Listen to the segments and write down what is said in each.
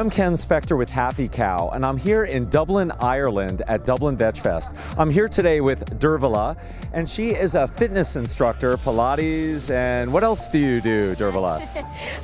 I'm Ken Spector with HappyCow, and I'm here in Dublin, Ireland at Dublin Vegfest. I'm here today with Dervla, and she is a fitness instructor, Pilates, and what else do you do, Dervla?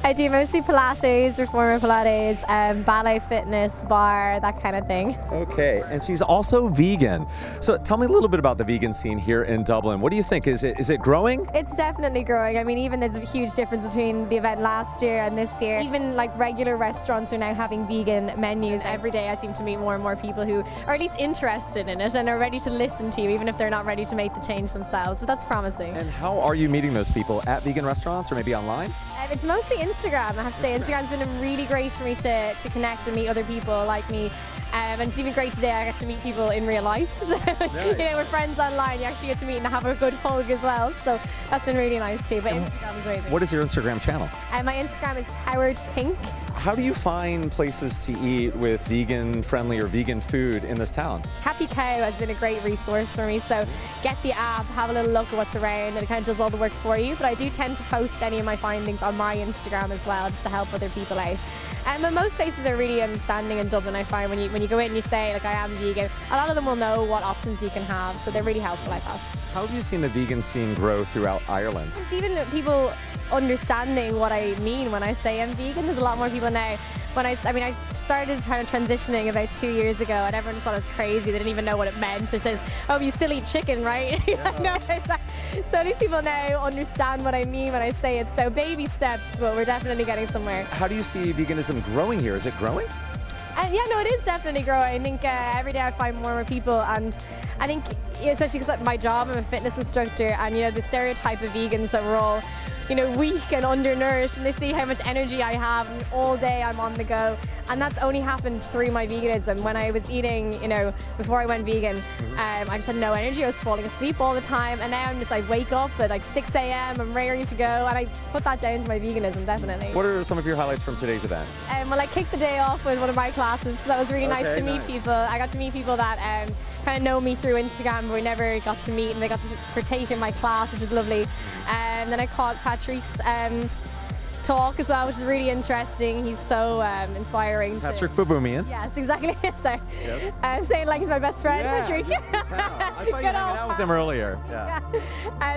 I do mostly Pilates, reformer Pilates, ballet, fitness, bar, that kind of thing. Okay, and she's also vegan. So tell me a little bit about the vegan scene here in Dublin. What do you think? Is it growing? It's definitely growing. I mean, even there's a huge difference between the event last year and this year. Even like regular restaurants are now having vegan menus. Every day I seem to meet more and more people who are at least interested in it and are ready to listen to you, even if they're not ready to make the change themselves. So that's promising. And how are you meeting those people? At vegan restaurants or maybe online? It's mostly Instagram, I have to say. Instagram's been really great for me to connect and meet other people like me. And it's even great today, I get to meet people in real life. So, you know, we're friends online, you actually get to meet and have a good hug as well. So that's been really nice too, but Instagram is amazing. What is your Instagram channel? My Instagram is Powered Pink. How do you find places to eat with vegan-friendly or vegan food in this town? HappyCow has been a great resource for me, so get the app, have a little look at what's around, and it kind of does all the work for you. But I do tend to post any of my findings on my Instagram as well, just to help other people out. But most places are really understanding in Dublin, I find. When you go in and you say, like, I am vegan, a lot of them will know what options you can have, so they're really helpful like that. How have you seen the vegan scene grow throughout Ireland? Just even people understanding what I mean when I say I'm vegan. There's a lot more people now. I started kind of transitioning about 2 years ago, and everyone just thought it was crazy. They didn't even know what it meant. They says, "Oh, you still eat chicken, right?" No. So these people now understand what I mean when I say it. So baby steps, but we're definitely getting somewhere. How do you see veganism growing here? Is it growing? Yeah, no, it is definitely growing. I think every day I find more and more people, and I think especially because my job, I'm a fitness instructor, and you know the stereotype of vegans that we're all, you know, weak and undernourished, and they see how much energy I have, and all day I'm on the go. And that's only happened through my veganism. When I was eating, you know, before I went vegan, I just had no energy. I was falling asleep all the time, and now I'm just like wake up at like 6 a.m. I'm ready to go, and I put that down to my veganism, definitely. What are some of your highlights from today's event? Well, I kicked the day off with one of my classes, so that was really nice to meet people. I got to meet people that kind of know me through Instagram, but we never got to meet, and they got to partake in my class, which was lovely. And then I caught Patrik's talk as well, which is really interesting. He's so inspiring. Patrik Baboumian. Yes, exactly. Sorry. Yes. I'm saying like he's my best friend, Patrik. I saw you hanging out with him earlier. Yeah.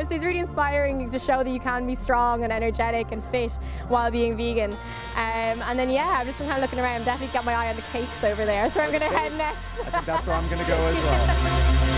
So he's really inspiring to show that you can be strong and energetic and fit while being vegan. And then I'm just kind of looking around. I'm definitely got my eye on the cakes over there. That's where I'm going to head next. I think that's where I'm going to go as well.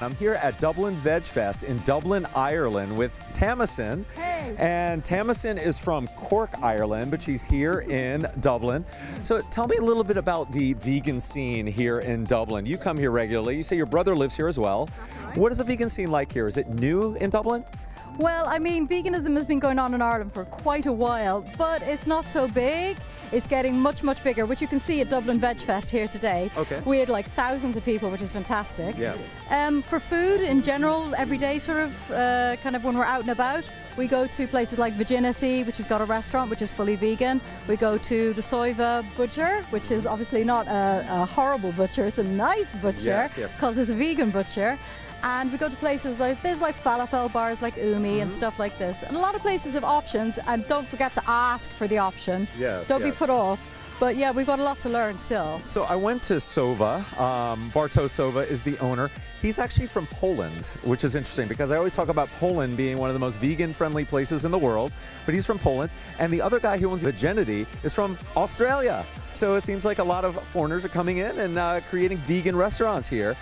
I'm here at Dublin Vegfest in Dublin, Ireland with Tamasin. Hey. And Tamasin is from Cork, Ireland, but she's here in Dublin. So tell me a little bit about the vegan scene here in Dublin. You come here regularly. You say your brother lives here as well. What is the vegan scene like here? Is it new in Dublin? Well, I mean, veganism has been going on in Ireland for quite a while, but it's not so big. It's getting much, much bigger, which you can see at Dublin Vegfest here today. Okay. We had like thousands of people, which is fantastic. Yes. For food in general, every day sort of, kind of when we're out and about, we go to places like Virginity, which has got a restaurant which is fully vegan. We go to the Sova butcher, which is obviously not a horrible butcher, it's a nice butcher, because it's a vegan butcher. And we go to places like, there's like falafel bars like Umi and stuff like this. And a lot of places have options, and don't forget to ask for the option. Yes, don't be put off. But yeah, we've got a lot to learn still. So I went to Sova. Bartosz Sova is the owner. He's actually from Poland, which is interesting because I always talk about Poland being one of the most vegan-friendly places in the world, but he's from Poland. And the other guy who owns Virginity is from Australia. So it seems like a lot of foreigners are coming in and creating vegan restaurants here.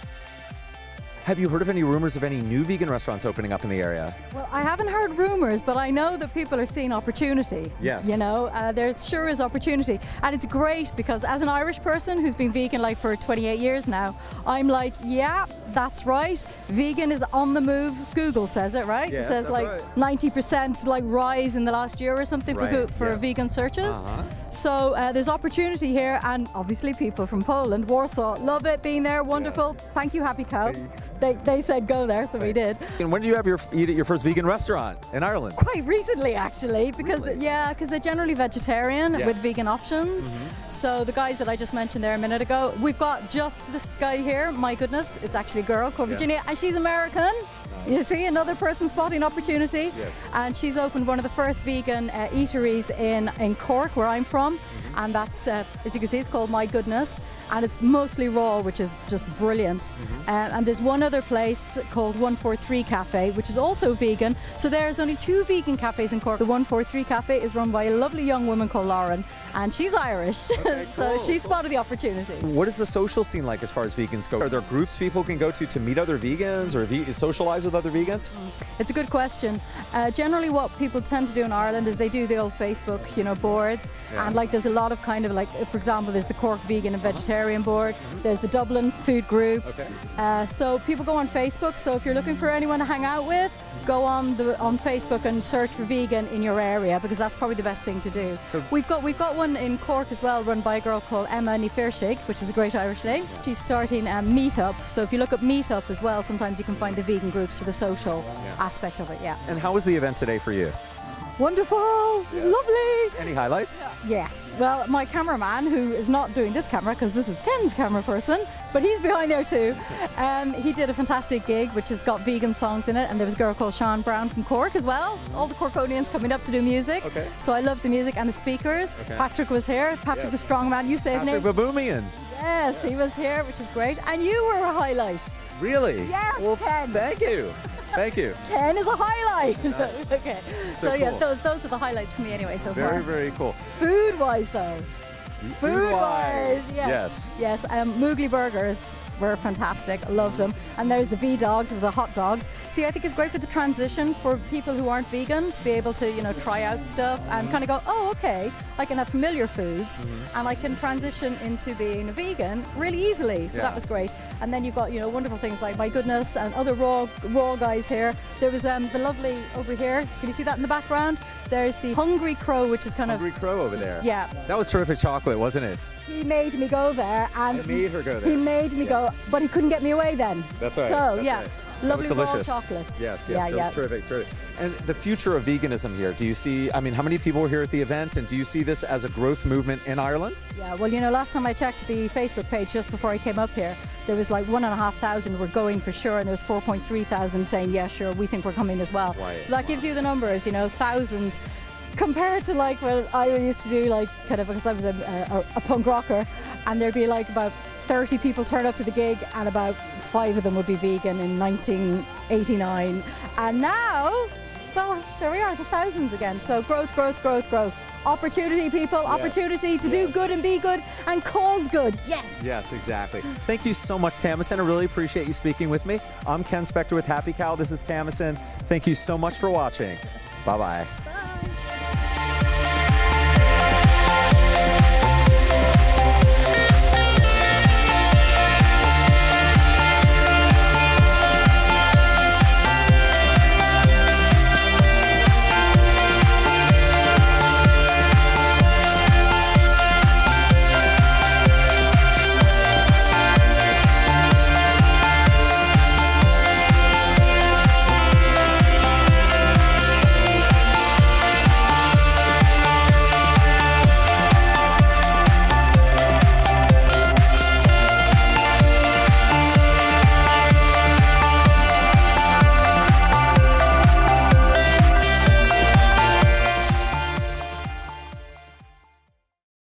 Have you heard of any rumors of any new vegan restaurants opening up in the area? Well, I haven't heard rumors, but I know that people are seeing opportunity. Yes. You know, there sure is opportunity. And it's great because as an Irish person who's been vegan like for 28 years now, I'm like, yeah, that's right. Vegan is on the move. Google says it, right? Yes, it says like 90% like rise in the last year or something for vegan searches. So there's opportunity here, and obviously people from Poland, Warsaw, love it being there, wonderful. Yes. Thank you, HappyCow. They said go there, so we did. And when did you have eat at your first vegan restaurant in Ireland? Quite recently, actually, because Really? because they're generally vegetarian with vegan options. So the guys that I just mentioned there a minute ago, we've got just this guy here. My goodness, it's actually a girl called Virginia, and she's American. You see, another person spotting opportunity. Yes. And she's opened one of the first vegan eateries in Cork, where I'm from. And that's, as you can see, it's called My Goodness. And it's mostly raw, which is just brilliant. And there's one other place called 143 Cafe, which is also vegan. So there's only 2 vegan cafes in Cork. The 143 Cafe is run by a lovely young woman called Lauren, and she's Irish. Okay, So cool. she spotted the opportunity. What is the social scene like as far as vegans go? Are there groups people can go to meet other vegans or socialize with other vegans? It's a good question. Generally what people tend to do in Ireland is they do the old Facebook, boards. And like there's a lot of kind of like, for example, there's the Cork Vegan and Vegetarian board. There's the Dublin Food Group. So people go on Facebook. So if you're looking for anyone to hang out with, go on Facebook and search for vegan in your area, because that's probably the best thing to do. So we've got one in Cork as well, run by a girl called Emma Nifershig, which is a great Irish name. She's starting a meetup. So if you look at Meetup as well, sometimes you can find the vegan groups for the social aspect of it. Yeah. And how was the event today for you? Wonderful! It was lovely! Any highlights? Yes. Well, my cameraman, who is not doing this camera because this is Ken's camera person, but he's behind there too. He did a fantastic gig which has got vegan songs in it, and there was a girl called Sean Brown from Cork as well. All the Corkonians coming up to do music. So I love the music and the speakers. Patrick was here. Patrick the Strongman, you say his name? Patrik Baboumian. Yes, he was here, which is great. And you were a highlight. Really? Yes, well, Ken. Thank you. Thank you. Ken is a highlight. Okay. So yeah, cool. those are the highlights for me anyway so far. Very, very cool. Food-wise though. Food-wise. Yes. Moogly burgers were fantastic. I love them. And there's the V-dogs, or the hot dogs. See, I think it's great for the transition for people who aren't vegan to be able to, try out stuff and kind of go, oh, okay, I can have familiar foods and I can transition into being a vegan really easily. So that was great. And then you've got, wonderful things like My Goodness and other raw guys here. There was the lovely over here. Can you see that in the background? There's the Hungry Crow, which is kind of... Hungry Crow over there. Yeah. That was terrific chocolate, wasn't it? He made me go there, and I made her go there. He made me go, but he couldn't get me away then. That's right. So that's yeah, right. lovely raw delicious. chocolates. Yes, terrific. And the future of veganism here, do you see, how many people were here at the event, and do you see this as a growth movement in Ireland? Yeah, well, last time I checked the Facebook page just before I came up here, there was like 1,500 were going for sure, and there's 4,300 saying, yeah, sure, we think we're coming as well. Right. So that gives you the numbers, thousands. Compared to like what I used to do, like kind of because I was a punk rocker, and there'd be like about 30 people turn up to the gig, and about 5 of them would be vegan in 1989. And now, well, there we are, the thousands again. So growth. opportunity, people. Yes. Opportunity to do good and be good and cause good. Yes. Yes, exactly. Thank you so much, Tamasin. I really appreciate you speaking with me. I'm Ken Spector with HappyCow. This is Tamasin. Thank you so much for watching. Bye-bye.